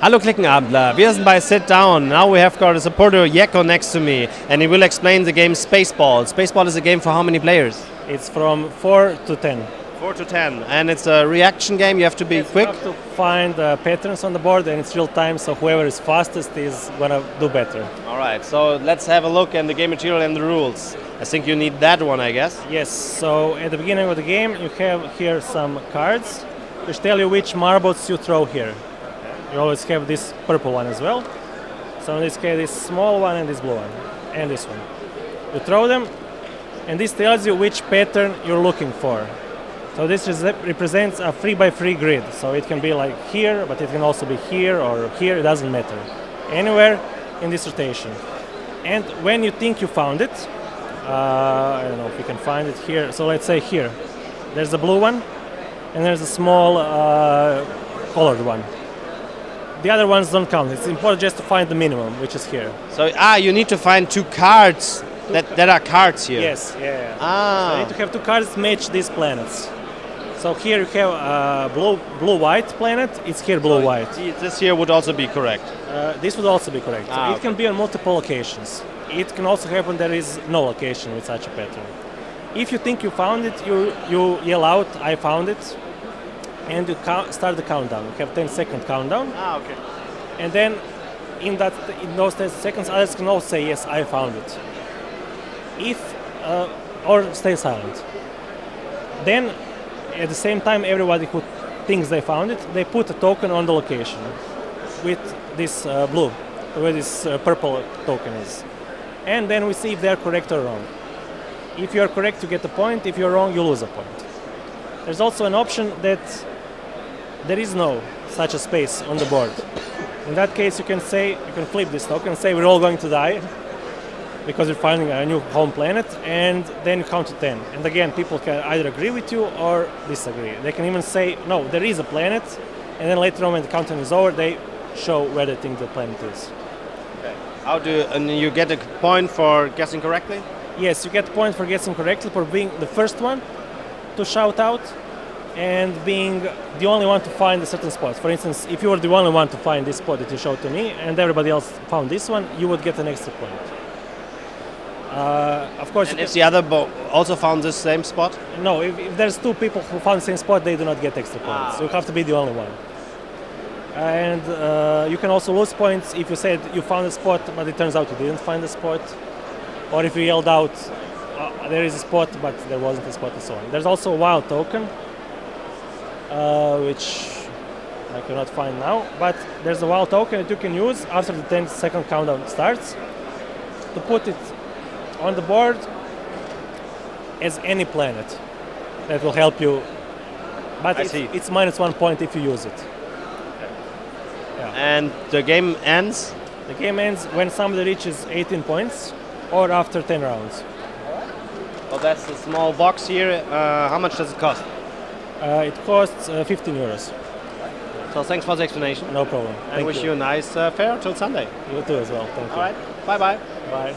Hallo Klickenabendler, wir sind bei Sit Down. Now we have got a supporter Jekko next to me and he will explain the game Spaceball. Spaceball is a game for how many players? It's from 4 to 10. 4 to 10. And it's a reaction game, you have to be quick? You have to find patterns on the board and it's real time, so whoever is fastest is going to do better. Alright, so let's have a look at the game material and the rules. I think you need that one, I guess. Yes, so at the beginning of the game you have here some cards which tell you which marbles you throw here. You always have this purple one as well. So in this case, this small one and this blue one, and this one. You throw them, and this tells you which pattern you're looking for. So this represents a 3x3 grid. So it can be like here, but it can also be here or here, it doesn't matter. Anywhere in this rotation. And when you think you found it, I don't know if you can find it here. So let's say here, there's a blue one, and there's a small colored one. The other ones don't count. It's important just to find the minimum, which is here. So you need to find two cards that are cards here. Yes, yeah. Ah. So you need to have two cards to match these planets. So here you have blue-white planet. It's here blue-white. This here would also be correct. This would also be correct. So it can be on multiple locations. It can also happen there is no location with such a pattern. If you think you found it, you yell out, "I found it." And you start the countdown. You have 10-second countdown. Okay. And then in those 10 seconds, others can all say, "Yes, I found it." Or stay silent. Then, at the same time, everybody who thinks they found it, they put a token on the location with this blue, where this purple token is. And then we see if they're correct or wrong. If you're correct, you get a point. If you're wrong, you lose a point. There's also an option that there is no such a space on the board. In that case, you can flip this token and say we're all going to die because you're finding a new home planet, and then you count to 10. And again, people can either agree with you or disagree. They can even say, no, there is a planet, and then later on when the countdown is over, they show where they think the planet is. Okay. And you get a point for guessing correctly? Yes, you get a point for guessing correctly, for being the first one to shout out, and being the only one to find a certain spot. For instance, if you were the only one to find this spot that you showed to me, and everybody else found this one, you would get an extra point. Of course. And if the other also found the same spot? No, if there's two people who found the same spot, they do not get extra points. So you have to be the only one. And you can also lose points if you said you found a spot, but it turns out you didn't find a spot. Or if you yelled out, there is a spot, but there wasn't a spot, and so on. There's also a wild token, which I cannot find now, but there's a wild token that you can use after the 10-second countdown starts to put it on the board as any planet. That will help you, but it's -1 point if you use it. Yeah. And the game ends? The game ends when somebody reaches 18 points or after 10 rounds. Well, that's the small box here. How much does it cost? It costs 15 euros. So thanks for the explanation. No problem. I wish you a nice fair till Sunday. You too as well. Thank you. All right. Bye-bye. Bye.